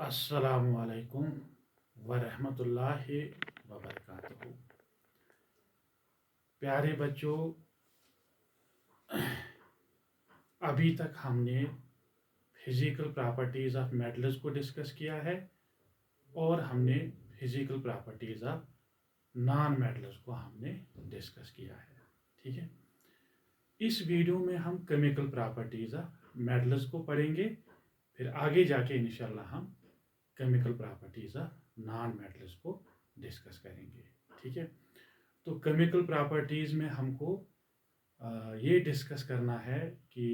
अस्सलामुअलैकुम वरहमतुल्लाहि वबरकातुहू। प्यारे बच्चों, अभी तक हमने फिज़िकल प्रॉपर्टीज़ ऑफ मेटल्स को डिस्कस किया है और हमने physical properties of non metals को हमने डिस्कस किया है। ठीक है, इस वीडियो में हम केमिकल प्रॉपर्टीज़ ऑफ मेटल्स को पढ़ेंगे, फिर आगे जाके इंशाल्लाह हम chemical properties of non metals को डिस्कस करेंगे। ठीक है, तो केमिकल प्रॉपर्टीज़ में हमको ये डिस्कस करना है कि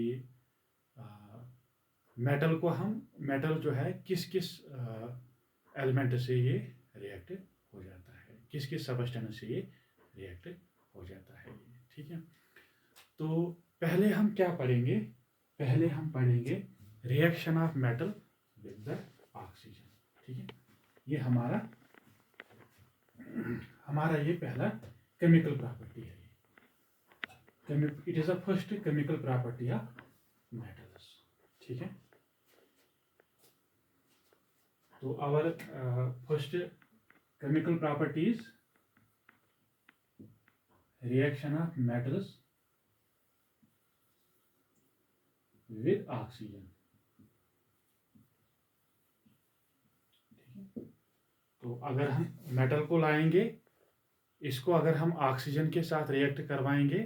मेटल जो है किस किस एलिमेंट से ये रिएक्ट हो जाता है, किस किस सबस्टेंस से ये रिएक्ट हो जाता है। ठीक है, तो पहले हम क्या पढ़ेंगे? पहले हम पढ़ेंगे reaction of metal with the oxygen. ठीक है, ये हमारा ये पहला केमिकल प्रॉपर्टी है। It is the first chemical property of metals. ठीक है, तो our first chemical properties, reaction of metals with oxygen. ठीक है, तो अगर हम मेटल को लाएंगे, इसको अगर हम ऑक्सीजन के साथ रिएक्ट करवाएंगे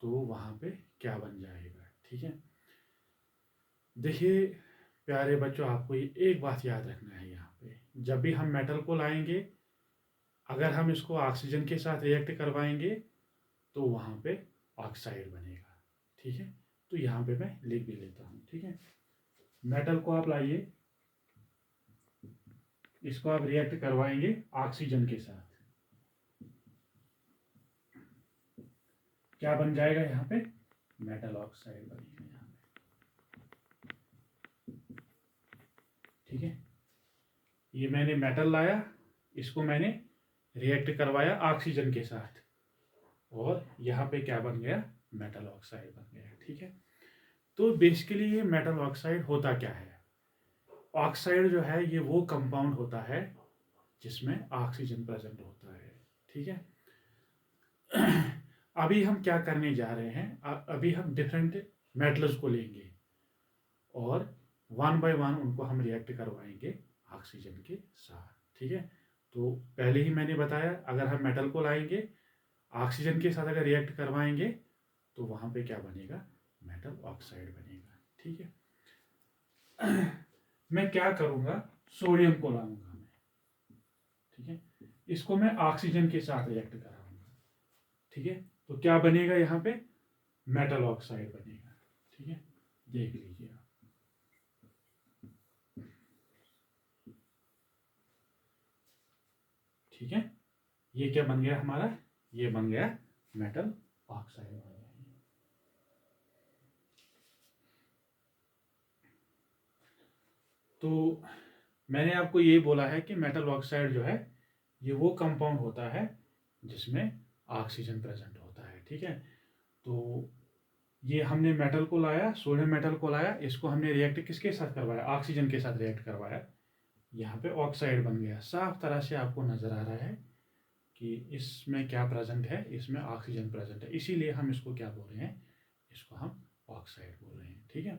तो वहां पे क्या बन जाएगा। ठीक है, देखिए प्यारे बच्चों, आपको ये एक बात याद रखना है, यहाँ पे जब भी हम मेटल को लाएंगे, अगर हम इसको ऑक्सीजन के साथ रिएक्ट करवाएंगे तो वहां पे ऑक्साइड बनेगा। ठीक है, तो यहाँ पे मैं लिख भी लेता हूँ। ठीक है, मेटल को आप लाइए, इसको आप रिएक्ट करवाएंगे ऑक्सीजन के साथ, क्या बन जाएगा यहाँ पे? मेटल ऑक्साइड बनेगा यहाँ पे। ठीक है, ये मैंने मेटल लाया, इसको मैंने रिएक्ट करवाया ऑक्सीजन के साथ और यहाँ पे क्या बन गया? मेटल ऑक्साइड बन गया। ठीक है, तो बेसिकली ये मेटल ऑक्साइड होता क्या है? ऑक्साइड जो है ये वो कंपाउंड होता है जिसमें ऑक्सीजन प्रेजेंट होता है। ठीक है, अभी हम क्या करने जा रहे हैं? अभी हम डिफरेंट मेटल्स को लेंगे और वन बाय वन उनको हम रिएक्ट करवाएंगे ऑक्सीजन के साथ। ठीक है, तो पहले ही मैंने बताया, अगर हम मेटल को लाएंगे, ऑक्सीजन के साथ अगर रिएक्ट करवाएंगे तो वहां पे क्या बनेगा? मेटल ऑक्साइड बनेगा। ठीक है, मैं क्या करूंगा? सोडियम को लाऊंगा मैं। ठीक है, इसको मैं ऑक्सीजन के साथ रिएक्ट कराऊंगा। ठीक है, तो क्या बनेगा यहाँ पे? मेटल ऑक्साइड बनेगा। ठीक है, देख लीजिए आप। ठीक है, ये क्या बन गया हमारा? ये बन गया मेटल ऑक्साइड बन गया। तो मैंने आपको ये बोला है कि मेटल ऑक्साइड जो है ये वो कंपाउंड होता है जिसमें ऑक्सीजन प्रेजेंट होता है। ठीक है, तो ये हमने मेटल को लाया, सोडियम मेटल को लाया, इसको हमने रिएक्ट किसके साथ करवाया? ऑक्सीजन के साथ रिएक्ट करवाया, यहाँ पे ऑक्साइड बन गया। साफ तरह से आपको नजर आ रहा है कि इसमें क्या प्रेजेंट है? इसमें ऑक्सीजन प्रेजेंट है, इसीलिए हम इसको क्या बोल रहे हैं? इसको हम ऑक्साइड बोल रहे हैं। ठीक है,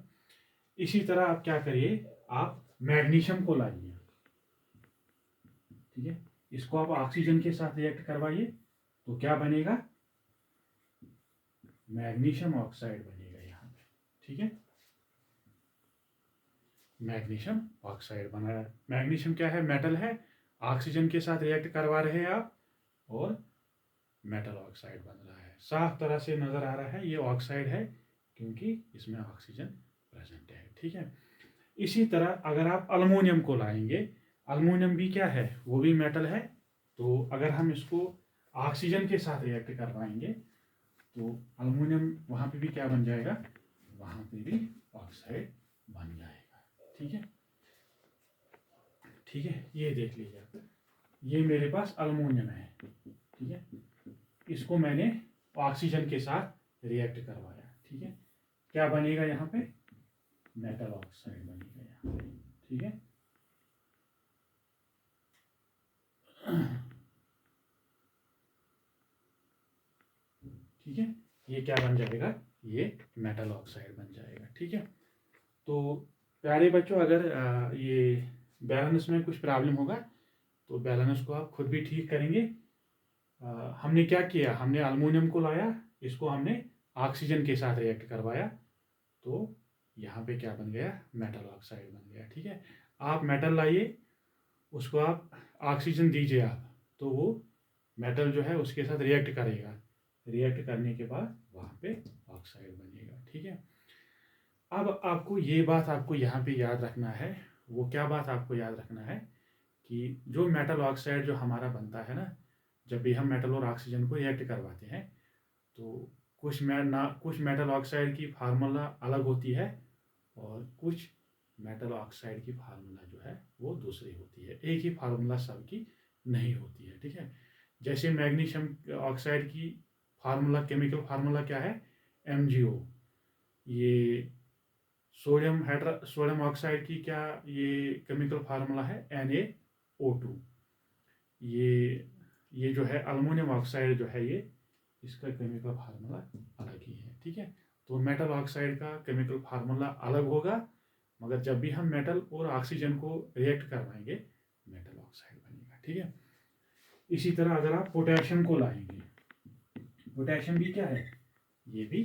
इसी तरह आप क्या करिए, आप मैग्नीशियम को लाइए। ठीक है, इसको आप ऑक्सीजन के साथ रिएक्ट करवाइए तो क्या बनेगा? मैग्नीशियम ऑक्साइड बनेगा यहाँ पे। ठीक है, मैग्नीशियम ऑक्साइड बना है। मैग्नीशियम क्या है? मेटल है, ऑक्सीजन के साथ रिएक्ट करवा रहे हैं आप और मेटल ऑक्साइड बन रहा है। साफ तरह से नजर आ रहा है ये ऑक्साइड है क्योंकि इसमें ऑक्सीजन प्रेजेंट है। ठीक है, इसी तरह अगर आप अल्मोनियम को लाएंगे, अल्मोनियम भी क्या है? वो भी मेटल है, तो अगर हम इसको ऑक्सीजन के साथ रिएक्ट करवाएंगे तो अल्मोनियम वहां पे भी क्या बन जाएगा? वहां पे भी ऑक्साइड बन जाएगा। ठीक है, ठीक है, ये देख लीजिए आप, ये मेरे पास अल्मोनियम है। ठीक है, इसको मैंने ऑक्सीजन के साथ रिएक्ट करवाया। ठीक है, क्या बनेगा यहाँ पे? मेटल ऑक्साइड बनेगा यहाँ पे। ठीक है, ठीक है, ये क्या बन जाएगा, ये मेटल ऑक्साइड बन जाएगा। ठीक है, तो प्यारे बच्चों, अगर ये बैलेंस में कुछ प्रॉब्लम होगा तो बैलेंस को आप खुद भी ठीक करेंगे। हमने क्या किया, हमने अल्मोनियम को लाया, इसको हमने ऑक्सीजन के साथ रिएक्ट करवाया, तो यहाँ पे क्या बन गया, मेटल ऑक्साइड बन गया। ठीक है, आप मेटल लाइए, उसको आप ऑक्सीजन दीजिए आप, तो वो मेटल जो है उसके साथ रिएक्ट करेगा, रिएक्ट करने के बाद वहाँ पे ऑक्साइड बनेगा। ठीक है, अब आपको ये बात आपको यहाँ पे याद रखना है, वो क्या बात आपको याद रखना है कि जो मेटल ऑक्साइड जो हमारा बनता है ना, जब भी हम मेटल और ऑक्सीजन को रिएक्ट करवाते हैं, तो कुछ मेटल ऑक्साइड की फार्मूला अलग होती है और कुछ मेटल ऑक्साइड की फार्मूला जो है वो दूसरी होती है, एक ही फार्मूला सबकी नहीं होती है। ठीक है, जैसे मैग्नीशियम ऑक्साइड की फार्मूला, केमिकल फार्मूला क्या है, MgO। ये सोडियम ऑक्साइड की क्या, ये केमिकल फार्मूला है NaO2। ये जो है अल्मोनियम ऑक्साइड जो है, ये इसका केमिकल फार्मूला अलग ही है। ठीक है, तो मेटल ऑक्साइड का केमिकल फार्मूला अलग होगा, मगर जब भी हम मेटल और ऑक्सीजन को रिएक्ट करवाएंगे, मेटल ऑक्साइड बनेगा। ठीक है, इसी तरह अगर आप पोटेशियम को लाएंगे, पोटेशियम भी क्या है, ये भी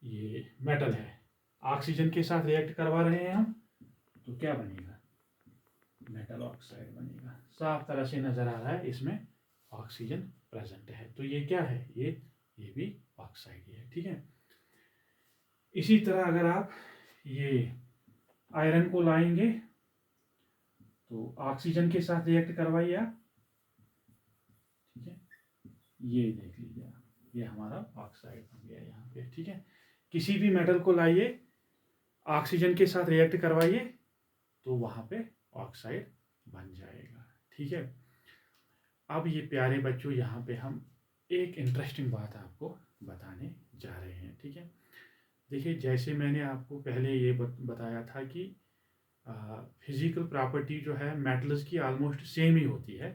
ये मेटल है, ऑक्सीजन के साथ रिएक्ट करवा रहे हैं हम, तो क्या बनेगा, मेटल ऑक्साइड बनेगा। साफ तरह से नजर आ रहा है इसमें ऑक्सीजन प्रेजेंट है, तो ये क्या है, ये भी ऑक्साइड ही है। ठीक है, इसी तरह अगर आप ये आयरन को लाएंगे, तो ऑक्सीजन के साथ रिएक्ट करवाइए आप। ठीक है, ये देख लीजिए आप, ये हमारा ऑक्साइड बन गया यहाँ पे। ठीक है, किसी भी मेटल को लाइए, ऑक्सीजन के साथ रिएक्ट करवाइए, तो वहाँ पे ऑक्साइड बन जाएगा। ठीक है, अब ये प्यारे बच्चों, यहाँ पे हम एक इंटरेस्टिंग बात आपको बताने जा रहे हैं। ठीक है, देखिए, जैसे मैंने आपको पहले ये बताया था कि फिजिकल प्रॉपर्टी जो है मेटल्स की ऑलमोस्ट सेम ही होती है,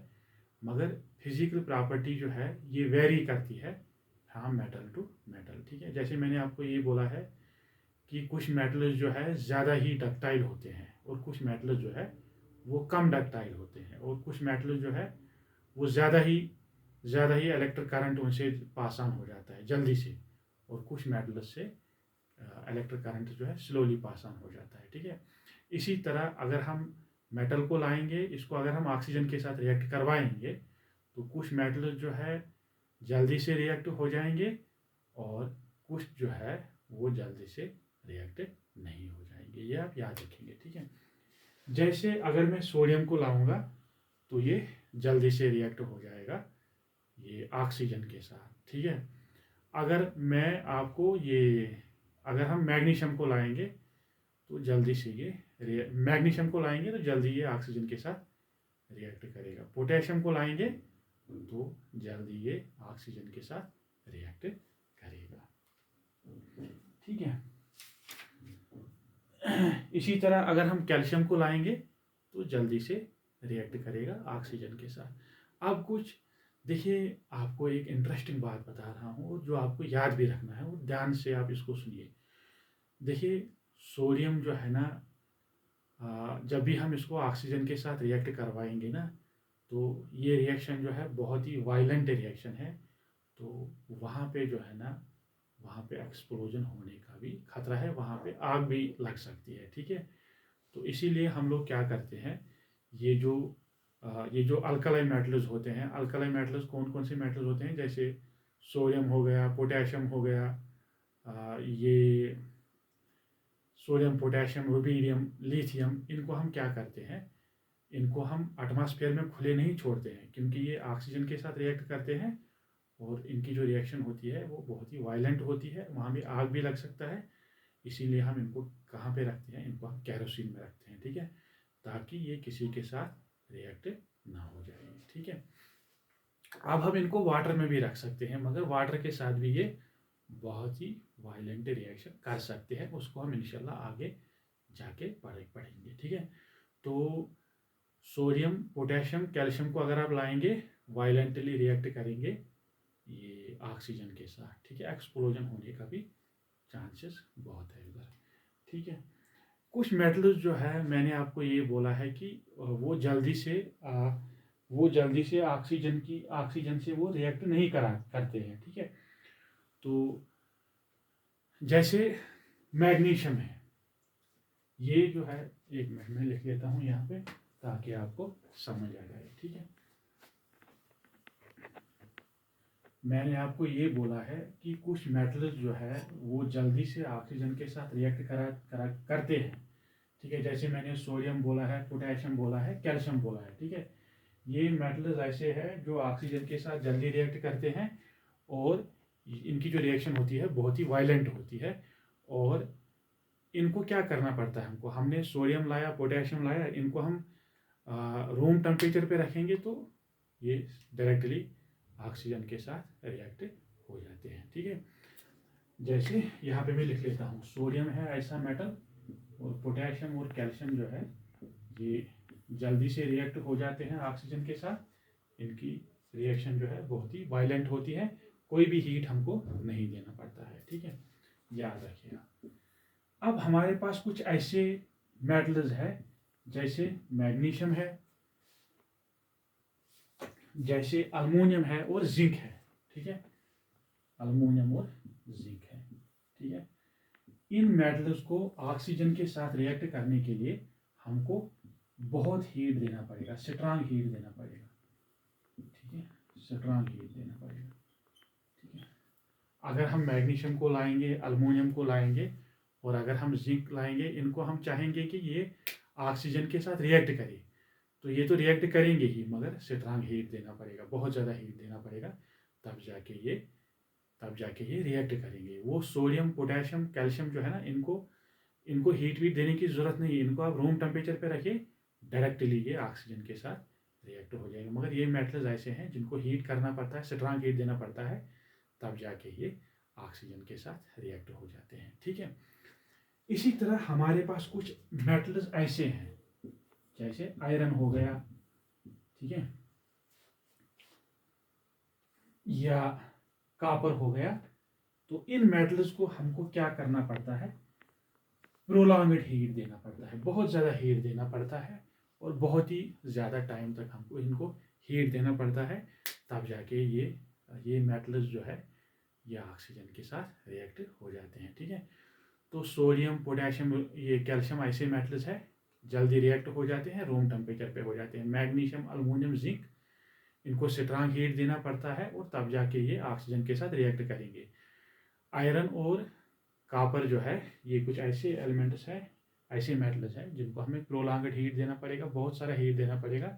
मगर फिजिकल प्रॉपर्टी जो है ये वेरी करती है फ्रॉम मेटल टू मेटल। ठीक है, जैसे मैंने आपको ये बोला है कि कुछ मेटल्स जो है ज़्यादा ही डक्टाइल होते हैं और कुछ मेटल्स जो है वो कम डक्टाइल होते हैं, और कुछ मेटल्स जो है वो ज़्यादा ही इलेक्ट्रिक करंट उनसे पास ऑन हो जाता है जल्दी से, और कुछ मेटल्स से इलेक्ट्रिक करंट जो है स्लोली पास ऑन हो जाता है। ठीक है, इसी तरह अगर हम मेटल को लाएंगे, इसको अगर हम ऑक्सीजन के साथ रिएक्ट करवाएंगे, तो कुछ मेटल्स जो है जल्दी से रिएक्ट हो जाएंगे, और कुछ जो है वो जल्दी से रिएक्ट नहीं हो जाएंगे, ये आप याद रखेंगे। ठीक है, जैसे अगर मैं सोडियम को लाऊंगा, तो ये जल्दी से रिएक्ट हो जाएगा ये ऑक्सीजन के साथ। ठीक है, अगर मैं आपको ये, अगर हम मैग्नीशियम को लाएंगे, तो जल्दी से ये मैग्नीशियम को लाएंगे तो जल्दी ये ऑक्सीजन के साथ रिएक्ट करेगा। पोटेशियम को लाएंगे तो जल्दी ये ऑक्सीजन के साथ रिएक्ट करेगा। ठीक है, इसी तरह अगर हम कैल्शियम को लाएंगे, तो जल्दी से रिएक्ट करेगा ऑक्सीजन के साथ। अब कुछ देखिए, आपको एक इंटरेस्टिंग बात बता रहा हूँ जो आपको याद भी रखना है, और ध्यान से आप इसको सुनिए। देखिए, सोडियम जो है ना, जब भी हम इसको ऑक्सीजन के साथ रिएक्ट करवाएंगे ना, तो ये रिएक्शन जो है बहुत ही वायलेंट रिएक्शन है, तो वहाँ पे जो है ना, वहाँ पे एक्सप्लोजन होने का भी खतरा है, वहाँ पे आग भी लग सकती है। ठीक है, तो इसीलिए हम लोग क्या करते हैं, ये जो अल्कलाइन मेटल्स होते हैं, अल्कलाइन मेटल्स कौन कौन से मेटल्स होते हैं, जैसे सोडियम हो गया, पोटेशियम हो गया, ये सोडियम, पोटेशियम, रुबीडियम, लिथियम, इनको हम क्या करते हैं, इनको हम एटमॉस्फेयर में खुले नहीं छोड़ते हैं, क्योंकि ये ऑक्सीजन के साथ रिएक्ट करते हैं, और इनकी जो रिएक्शन होती है वो बहुत ही वायलेंट होती है, वहाँ भी आग भी लग सकता है। इसीलिए हम इनको कहाँ पे रखते हैं, इनको हम कैरोसिन में रखते हैं। ठीक है, ताकि ये किसी के साथ रिएक्ट ना हो जाए। ठीक है, अब हम इनको वाटर में भी रख सकते हैं, मगर वाटर के साथ भी ये बहुत ही वायलेंट रिएक्शन कर सकते हैं, उसको हम इंशाल्लाह आगे जाके पढ़ेंगे। ठीक है, तो सोडियम पोटेशियम कैल्शियम को अगर आप लाएंगे वायलेंटली रिएक्ट करेंगे ये ऑक्सीजन के साथ, ठीक है, एक्सप्लोजन होने का भी चांसेस बहुत है उधर, ठीक है। कुछ मेटल्स जो है मैंने आपको ये बोला है कि वो जल्दी से ऑक्सीजन से वो रिएक्ट नहीं करते हैं, ठीक है। तो जैसे मैग्नीशियम है, ये जो है, एक मिनट में लिख लेता हूँ यहाँ पे ताकि आपको समझ आ जाए, ठीक है। मैंने आपको ये बोला है कि कुछ मेटल्स जो है वो जल्दी से ऑक्सीजन के साथ रिएक्ट करते हैं, ठीक है। जैसे मैंने सोडियम बोला है, पोटेशियम बोला है, कैल्शियम बोला है, ठीक है। ये मेटल्स ऐसे हैं जो ऑक्सीजन के साथ जल्दी रिएक्ट करते हैं और इनकी जो रिएक्शन होती है बहुत ही वायलेंट होती है। और इनको क्या करना पड़ता है, हमने सोडियम लाया, पोटेशियम लाया, इनको हम रूम टेम्परेचर पे रखेंगे तो ये डायरेक्टली ऑक्सीजन के साथ रिएक्ट हो जाते हैं, ठीक है। जैसे यहाँ पे मैं लिख लेता हूँ, सोडियम है ऐसा मेटल और पोटेशियम और कैल्शियम जो है ये जल्दी से रिएक्ट हो जाते हैं ऑक्सीजन के साथ। इनकी रिएक्शन जो है बहुत ही वायलेंट होती है, कोई भी हीट हमको नहीं देना पड़ता है, ठीक है, याद रखिएगा। अब हमारे पास कुछ ऐसे मेटल्स है जैसे मैग्नीशियम है, जैसे अल्मोनियम है और जिंक है, ठीक है, अल्मोनियम और जिंक है, ठीक है। इन मेटल्स को ऑक्सीजन के साथ रिएक्ट करने के लिए हमको बहुत हीट देना पड़ेगा, स्ट्रांग हीट देना पड़ेगा, ठीक है, स्ट्रांग हीट देना पड़ेगा, ठीक है। अगर हम मैग्नीशियम को लाएंगे, अल्मोनियम को लाएंगे और अगर हम जिंक लाएंगे, इनको हम चाहेंगे कि ये ऑक्सीजन के साथ रिएक्ट करे, तो ये तो रिएक्ट करेंगे ही मगर स्ट्रांग हीट देना पड़ेगा, बहुत ज़्यादा हीट देना पड़ेगा, तब जाके ये रिएक्ट करेंगे। वो सोडियम पोटेशियम कैल्शियम जो है ना, इनको हीट भी देने की ज़रूरत नहीं है, इनको आप रूम टेम्परेचर पे रखिए, डायरेक्टली ये ऑक्सीजन के साथ रिएक्ट हो जाएंगे। मगर ये मेटल्स ऐसे हैं जिनको हीट करना पड़ता है, स्ट्रांग हीट देना पड़ता है, तब जाके ये ऑक्सीजन के साथ रिएक्ट हो जाते हैं, ठीक है। इसी तरह हमारे पास कुछ मेटल्स ऐसे हैं जैसे आयरन हो गया, ठीक है, या कॉपर हो गया। तो इन मेटल्स को हमको क्या करना पड़ता है, प्रोलॉन्ग्ड हीट देना पड़ता है, बहुत ज़्यादा हीट देना पड़ता है और बहुत ही ज़्यादा टाइम तक हमको इनको हीट देना पड़ता है, तब जाके ये मेटल्स जो है ये ऑक्सीजन के साथ रिएक्ट हो जाते हैं, ठीक है। तो सोडियम पोटेशियम ये कैल्शियम ऐसे मेटल्स है जल्दी रिएक्ट हो जाते हैं, रूम टेम्परेचर पे हो जाते हैं। मैग्नीशियम अल्मोनियम जिंक, इनको स्ट्रांग हीट देना पड़ता है और तब जाके ये ऑक्सीजन के साथ रिएक्ट करेंगे। आयरन और कॉपर जो है ये कुछ ऐसे एलिमेंट्स है, ऐसे मेटल्स हैं जिनको हमें प्रोलॉन्ग्ड हीट देना पड़ेगा, बहुत सारा हीट देना पड़ेगा,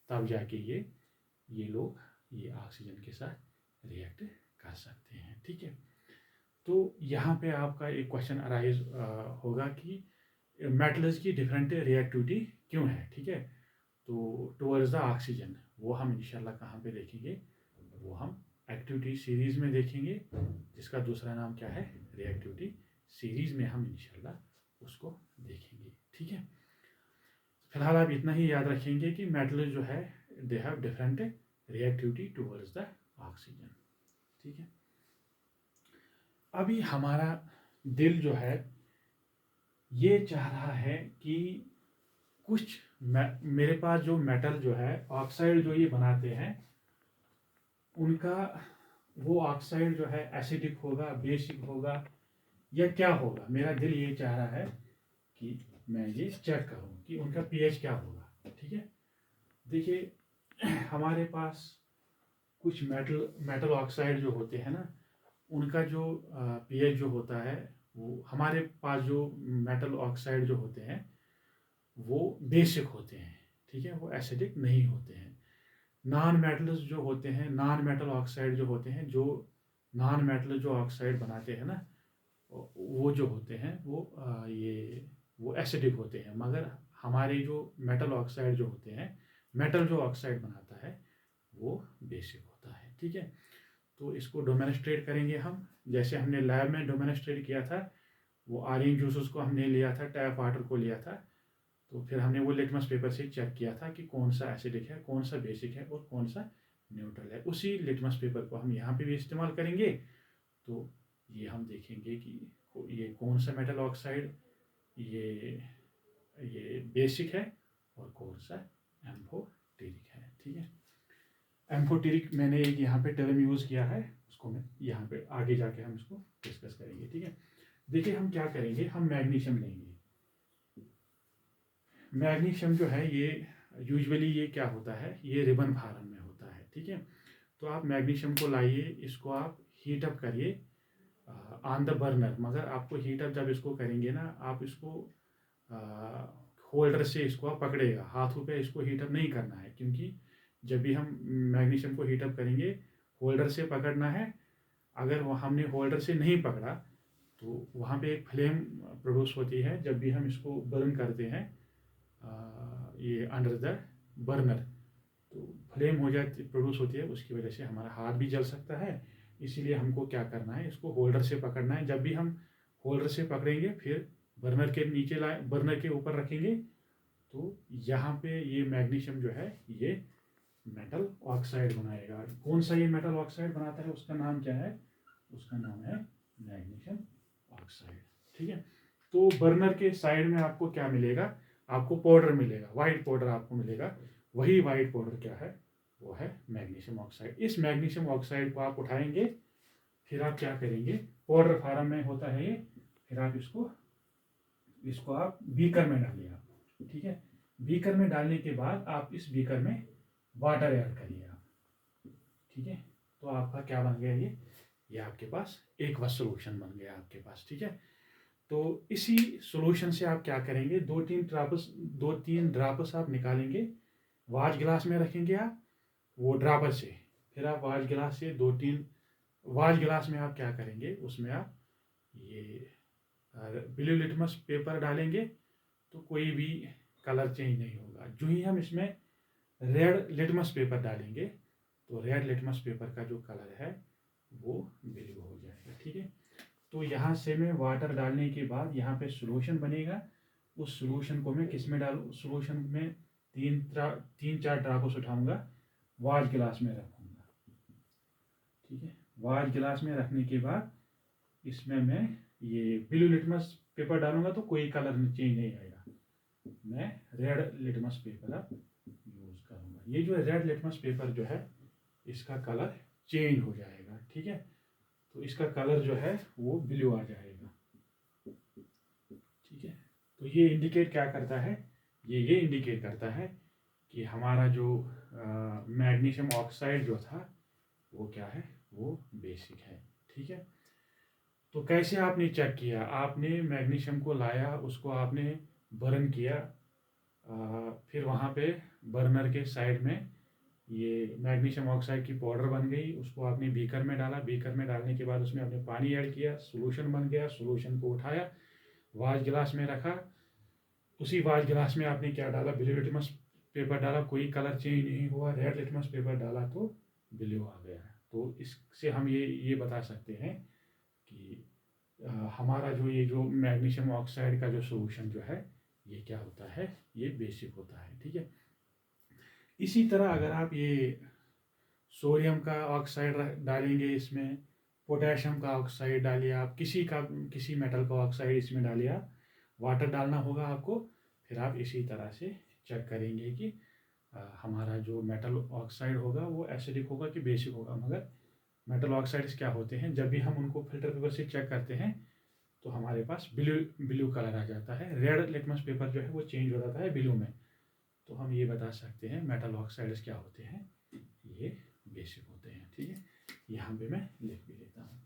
तब जाके ये लोग ये ऑक्सीजन के साथ रिएक्ट कर सकते हैं, ठीक है। तो यहाँ पे आपका एक क्वेश्चन अराइज होगा कि मेटल्स की डिफरेंट रिएक्टिविटी क्यों है, ठीक है। तो टुवर्ड्स द ऑक्सीजन वो हम इंशाल्लाह कहाँ पे देखेंगे, वो हम एक्टिविटी सीरीज में देखेंगे, जिसका दूसरा नाम क्या है, रिएक्टिविटी सीरीज में हम इंशाल्लाह उसको देखेंगे, ठीक है। फिलहाल आप इतना ही याद रखेंगे कि मेटल जो है they have different reactivity towards the oxygen, ठीक है। अभी हमारा दिल जो है ये चाह रहा है कि कुछ मेरे पास जो मेटल जो है ऑक्साइड जो ये बनाते हैं उनका वो ऑक्साइड जो है एसिडिक होगा, बेसिक होगा या क्या होगा। मेरा दिल ये चाह रहा है कि मैं ये चेक करूं कि उनका पीएच क्या होगा, ठीक है। देखिए हमारे पास कुछ मेटल ऑक्साइड जो होते हैं ना, उनका जो पीएच जो होता है, वो हमारे पास जो मेटल ऑक्साइड जो होते हैं वो बेसिक होते हैं, ठीक है, वो एसिडिक नहीं होते हैं। नॉन मेटल्स जो होते हैं, नॉन मेटल ऑक्साइड जो होते हैं, जो नॉन मेटल जो ऑक्साइड बनाते हैं ना, वो जो होते हैं वो एसिडिक होते हैं। मगर हमारे जो मेटल ऑक्साइड जो होते हैं, मेटल जो ऑक्साइड बनाता है वो बेसिक होता है, ठीक है। तो इसको डेमोन्स्ट्रेट करेंगे हम, जैसे हमने लैब में डेमोन्स्ट्रेट किया था। वो ऑरेंज जूसेस को हमने लिया था, टैप वाटर को लिया था, तो फिर हमने वो लिटमस पेपर से चेक किया था कि कौन सा एसिडिक है, कौन सा बेसिक है और कौन सा न्यूट्रल है। उसी लिटमस पेपर को हम यहाँ पे भी इस्तेमाल करेंगे। तो ये हम देखेंगे कि ये कौन सा मेटल ऑक्साइड ये बेसिक है और कौन सा एम्फोटेरिक है। ठीक है, एम्फोटेरिक मैंने एक यहाँ पे टर्म यूज़ किया है, उसको मैं यहाँ पे आगे जाके हम इसको डिस्कस करेंगे। ठीक है, देखिए हम क्या करेंगे, हम मैग्नीशियम लेंगे। मैग्नीशियम जो है ये यूजुअली ये क्या होता है, ये रिबन फार्म में होता है। ठीक है, तो आप मैग्नीशियम को लाइए, इसको आप हीट अप करिए ऑन द बर्नर। मगर आपको हीट अप जब इसको करेंगे ना, आप इसको होल्डर से इसको आप पकड़ेगा, हाथों पे इसको हीट अप नहीं करना है, क्योंकि जब भी हम मैग्नीशियम को हीट अप करेंगे होल्डर से पकड़ना है। अगर वो हमने होल्डर से नहीं पकड़ा तो वहाँ पे एक फ्लेम प्रोड्यूस होती है जब भी हम इसको बर्न करते हैं ये अंडर द बर्नर, तो फ्लेम हो जाती प्रोड्यूस होती है, उसकी वजह से हमारा हाथ भी जल सकता है। इसीलिए हमको क्या करना है, इसको होल्डर से पकड़ना है। जब भी हम होल्डर से पकड़ेंगे फिर बर्नर के नीचे लाए, बर्नर के ऊपर रखेंगे, तो यहाँ पे ये मैग्नीशियम जो है ये मेटल ऑक्साइड बनाएगा। कौन सा ये मेटल ऑक्साइड बनाता है, उसका नाम क्या है, उसका नाम है मैग्नीशियम ऑक्साइड। ठीक है, तो बर्नर के साइड में आपको क्या मिलेगा, आपको पाउडर मिलेगा, वाइट पाउडर आपको मिलेगा। वही वाइट पाउडर क्या है, वो है मैग्नीशियम ऑक्साइड। इस मैग्नीशियम ऑक्साइड को आप उठाएंगे, फिर आप क्या करेंगे, पाउडर फार्म में होता है ये, फिर आप इसको आप बीकर में डालिए आप। ठीक है, बीकर में डालने के बाद आप इस बीकर में वाटर ऐड करिए आप। ठीक है, तो आपका क्या बन गया, ये आपके पास एक वह सोल्यूशन बन गया आपके पास। ठीक है, तो इसी सोल्यूशन से आप क्या करेंगे, दो तीन ड्राप्स आप निकालेंगे, वाच गिलास में रखेंगे आप वो ड्रापर से। फिर आप वाच गिलास से वाच गिलास में आप क्या करेंगे, उसमें आप ये ब्लू लिटमस पेपर डालेंगे, तो कोई भी कलर चेंज नहीं होगा। जो ही हम इसमें रेड लिटमस पेपर डालेंगे, तो रेड लिटमस पेपर का जो कलर है वो ब्लू हो जाएगा। ठीक है, तो यहाँ से मैं वाटर डालने के बाद यहाँ पे सोल्यूशन बनेगा। उस सोल्यूशन को मैं किस में डालूँ, सोल्यूशन में तीन चार ड्रॉप्स उठाऊंगा, वाच गिलास में रखूंगा। ठीक है, वाच गिलास में रखने के बाद इसमें मैं ये ब्लू लिटमस पेपर डालूंगा, तो कोई कलर चेंज नहीं आएगा। मैं रेड लिटमस पेपर अब यूज़ करूँगा। ये जो रेड लिटमस पेपर जो है इसका कलर चेंज हो जाएगा। ठीक है, तो इसका कलर जो है वो ब्लू आ जाएगा। ठीक है, तो ये इंडिकेट क्या करता है, ये इंडिकेट करता है कि हमारा जो मैग्नीशियम ऑक्साइड जो था वो क्या है, वो बेसिक है। ठीक है, तो कैसे आपने चेक किया, आपने मैग्नीशियम को लाया, उसको आपने बर्न किया, फिर वहाँ पे बर्नर के साइड में ये मैग्नीशियम ऑक्साइड की पाउडर बन गई, उसको आपने बीकर में डाला, बीकर में डालने के बाद उसमें आपने पानी ऐड किया, सोल्यूशन बन गया, सोल्यूशन को उठाया, वाच गिलास में रखा। उसी वाच गिलास में आपने क्या डाला, ब्लू लिटमस पेपर डाला, कोई कलर चेंज नहीं हुआ, रेड लिटमस पेपर डाला तो ब्लू आ गया। तो इससे हम ये बता सकते हैं कि हमारा जो मैग्नीशियम ऑक्साइड का जो सोल्यूशन जो है ये क्या होता है, ये बेसिक होता है। ठीक है, इसी तरह अगर आप ये सोडियम का ऑक्साइड डालेंगे, इसमें पोटेशियम का ऑक्साइड डालिए, आप किसी मेटल का ऑक्साइड इसमें डालिए, आप वाटर डालना होगा आपको। फिर आप इसी तरह से चेक करेंगे कि हमारा जो मेटल ऑक्साइड होगा वो एसिडिक होगा कि बेसिक होगा। मगर मेटल ऑक्साइड्स क्या होते हैं, जब भी हम उनको फिल्टर पेपर से चेक करते हैं तो हमारे पास ब्लू कलर आ जाता है, रेड लिटमस पेपर जो है वो चेंज हो जाता है ब्लू में। तो हम ये बता सकते हैं मेटल ऑक्साइड्स क्या होते हैं, ये बेसिक होते हैं। ठीक है, यहाँ पे मैं लिख भी लेता हूँ,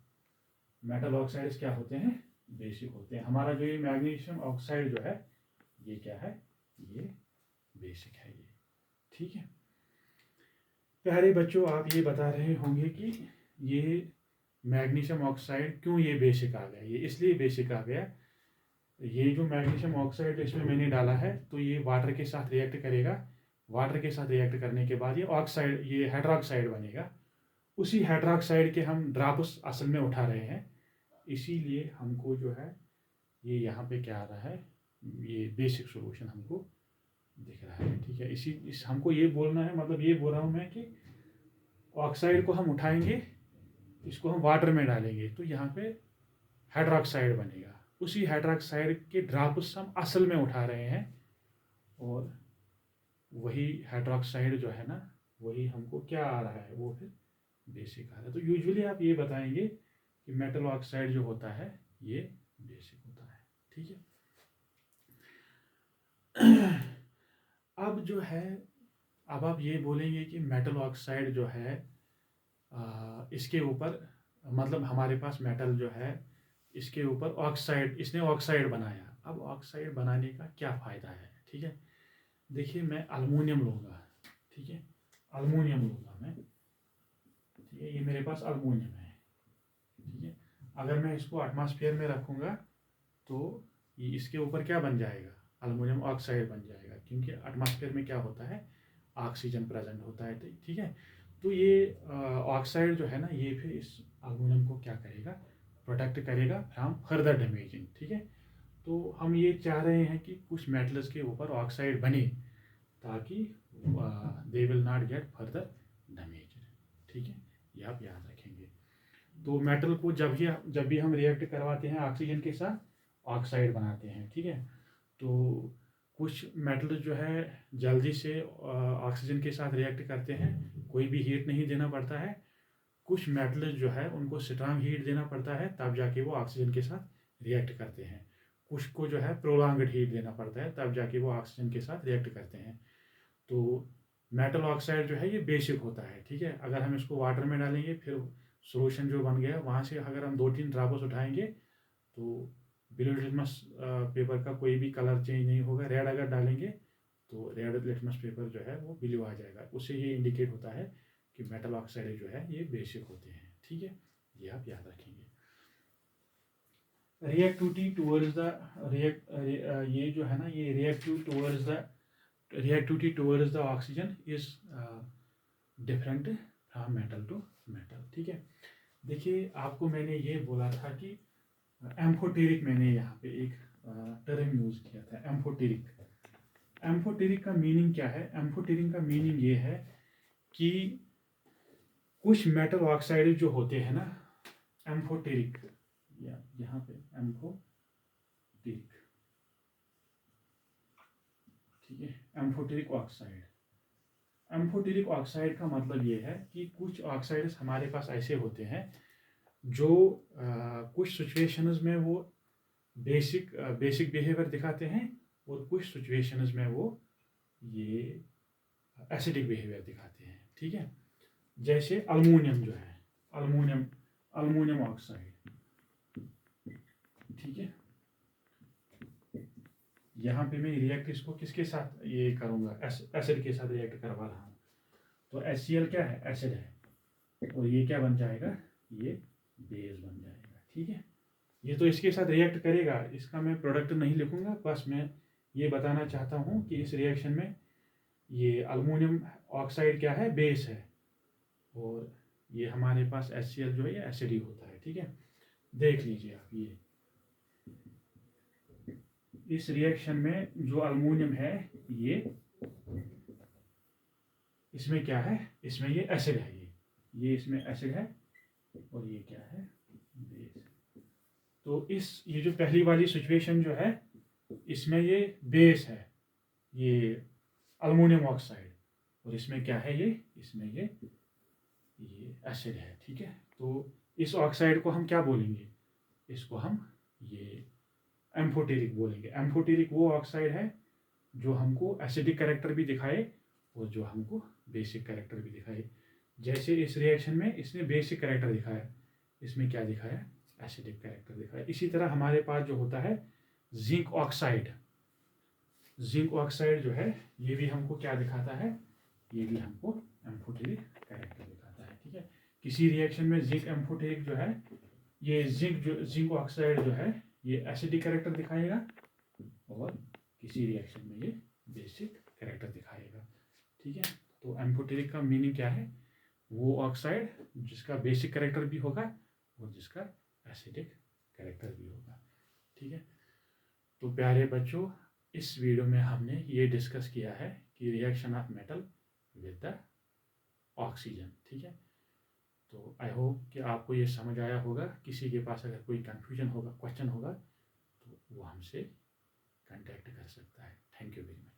मेटल ऑक्साइड्स क्या होते हैं, बेसिक होते हैं। हमारा जो ये मैग्नीशियम ऑक्साइड जो है ये क्या है, ये बेसिक है ये। ठीक है, प्यारे बच्चों, आप ये बता रहे होंगे कि ये मैग्नीशियम ऑक्साइड क्यों ये बेसिक आ गया। ये इसलिए बेसिक आ गया, ये जो मैग्नीशियम ऑक्साइड इसमें मैंने डाला है तो ये वाटर के साथ रिएक्ट करेगा, वाटर के साथ रिएक्ट करने के बाद ये हाइड्रोक्साइड बनेगा। उसी हाइड्रोक्साइड के हम ड्रॉप्स असल में उठा रहे हैं, इसीलिए हमको जो है ये यहाँ पे क्या आ रहा है, ये बेसिक सॉल्यूशन हमको दिख रहा है। ठीक है, इस हमको ये बोलना है, मतलब ये बोल रहा हूँ मैं कि ऑक्साइड को हम उठाएंगे, इसको हम वाटर में डालेंगे तो यहाँ पे हाइड्रोक्साइड बनेगा। उसी हाइड्रोक्साइड के ड्रॉप्स हम असल में उठा रहे हैं और वही हाइड्रोक्साइड जो है ना, वही हमको क्या आ रहा है, वो फिर बेसिक आ रहा है। तो यूजुअली आप ये बताएंगे कि मेटल ऑक्साइड जो होता है ये बेसिक होता है। ठीक है। अब जो है, अब आप ये बोलेंगे कि मेटल ऑक्साइड जो है इसके ऊपर, मतलब हमारे पास मेटल जो है इसके ऊपर ऑक्साइड, इसने ऑक्साइड बनाया। अब ऑक्साइड बनाने का क्या फ़ायदा है? ठीक है, देखिए मैं अल्मोनियम लूँगा। ठीक है, अल्मोनियम लूँगा मैं। ठीक है, ये मेरे पास अल्मोनियम है। ठीक है, अगर मैं इसको एटमॉस्फेयर में रखूँगा तो ये इसके ऊपर क्या बन जाएगा? अल्मोनियम ऑक्साइड बन जाएगा, क्योंकि एटमॉस्फेयर में क्या होता है, ऑक्सीजन प्रेजेंट होता है। ठीक है, तो ये ऑक्साइड जो है ना, ये फिर इस अल्मोनियम को क्या करेगा, प्रोटेक्ट करेगा फ्रॉम फर्दर डैमेजिंग। ठीक है, तो हम ये चाह रहे हैं कि कुछ मेटल्स के ऊपर ऑक्साइड बने ताकि they will not gate further damage. ठीक है, ये आप याद रखेंगे। तो मेटल को जब भी हम रिएक्ट करवाते हैं ऑक्सीजन के साथ, ऑक्साइड बनाते हैं। ठीक है, तो कुछ मेटल जो है जल्दी से ऑक्सीजन के साथ रिएक्ट करते हैं, कोई भी हीट नहीं देना पड़ता है। कुछ मेटल जो है उनको स्ट्रांग हीट देना पड़ता है, तब जाके वो ऑक्सीजन के साथ रिएक्ट करते हैं। कुछ को जो है प्रोलॉन्ग्ड हीट देना पड़ता है, तब जाके वो ऑक्सीजन के साथ रिएक्ट करते हैं। तो मेटल ऑक्साइड जो है ये बेसिक होता है। ठीक है, अगर हम इसको वाटर में डालेंगे, फिर सोल्यूशन जो बन गया वहाँ से अगर हम 2-3 ड्रॉप्स उठाएंगे तो ब्लू लिटमस पेपर का कोई भी कलर चेंज नहीं होगा। रेड अगर डालेंगे तो रेड लिटमस पेपर जो है वो ब्लू आ जाएगा। उससे ये इंडिकेट होता है कि मेटल ऑक्साइड जो है ये बेसिक होते हैं। ठीक है, ये आप याद रखेंगे। रिएक्टिविटी टुवर्ड्स द ये जो है ना, ये reactivity towards the oxygen is different from metal to metal. ठीक है, देखिए आपको मैंने ये बोला था कि एम्फोटेरिक, मैंने यहाँ पे एक टर्म यूज किया था, एम्फोटेरिक। एम्फोटेरिक का मीनिंग क्या है? एम्फोटेरिक का मीनिंग ये है कि कुछ मेटल ऑक्साइड जो होते हैं ना, एम्फोटेरिक, या यहाँ पे एम्फोटेरिक। ठीक है, एम्फोटेरिक ऑक्साइड। एम्फोटेरिक ऑक्साइड का मतलब ये है कि कुछ ऑक्साइड्स हमारे पास ऐसे होते हैं जो कुछ सिचुएशंस में वो बेसिक बिहेवियर दिखाते हैं, और कुछ सिचुएशंस में वो ये एसिडिक बिहेवियर दिखाते हैं। ठीक है, जैसे अल्मोनियम जो है, अल्मोनियम ऑक्साइड। ठीक है, यहाँ पे मैं रिएक्ट इसको किसके साथ ये करूँगा, एसिड के साथ रिएक्ट करवा रहा हूँ। तो HCl क्या है? एसिड है, और ये क्या बन जाएगा, ये बेस बन जाएगा। ठीक है, ये तो इसके साथ रिएक्ट करेगा, इसका मैं प्रोडक्ट नहीं लिखूंगा, बस मैं ये बताना चाहता हूँ कि इस रिएक्शन में ये अल्मोनियम ऑक्साइड क्या है, बेस है, और ये हमारे पास HCl जो है ये एसिड ही होता है। ठीक है, देख लीजिए आप, ये इस रिएक्शन में जो अल्मोनियम है ये, इसमें क्या है, इसमें ये एसिड है, ये इसमें एसिड है, और ये क्या है, बेस। तो ये जो पहली वाली सिचुएशन जो है, इसमें ये बेस है, ये अल्मोनियम ऑक्साइड, और इसमें क्या है, ये इसमें ये एसिड है। ठीक है, तो इस ऑक्साइड को हम क्या बोलेंगे, इसको हम ये एम्फोटेरिक बोलेंगे। एम्फोटेरिक वो ऑक्साइड है जो हमको एसिडिक कैरेक्टर भी दिखाए और जो हमको बेसिक कैरेक्टर भी दिखाए। जैसे इस रिएक्शन में इसने बेसिक कैरेक्टर दिखाया, इसमें क्या दिखाया, एसिडिक कैरेक्टर दिखाया। इसी तरह हमारे पास जो होता है जिंक ऑक्साइड, जिंक ऑक्साइड जो है ये भी हमको क्या दिखाता है, ये भी हमको एम्फोटेरिक कैरेक्टर दिखाता है। ठीक है, किसी रिएक्शन में जिंक एम्फोटेरिक जो है, ये जिंक ऑक्साइड जो है ये एसिडिक कैरेक्टर दिखाएगा, और किसी रिएक्शन में ये बेसिक कैरेक्टर दिखाएगा। ठीक है, तो एम्फोटेरिक का मीनिंग क्या है, वो ऑक्साइड जिसका बेसिक कैरेक्टर भी होगा और जिसका एसिडिक कैरेक्टर भी होगा। ठीक है, तो प्यारे बच्चों, इस वीडियो में हमने ये डिस्कस किया है कि reaction of metal with the oxygen. ठीक है, तो आई होप कि आपको ये समझ आया होगा। किसी के पास अगर कोई कन्फ्यूजन होगा, क्वेश्चन होगा, तो वो हमसे कांटेक्ट कर सकता है। Thank you very much.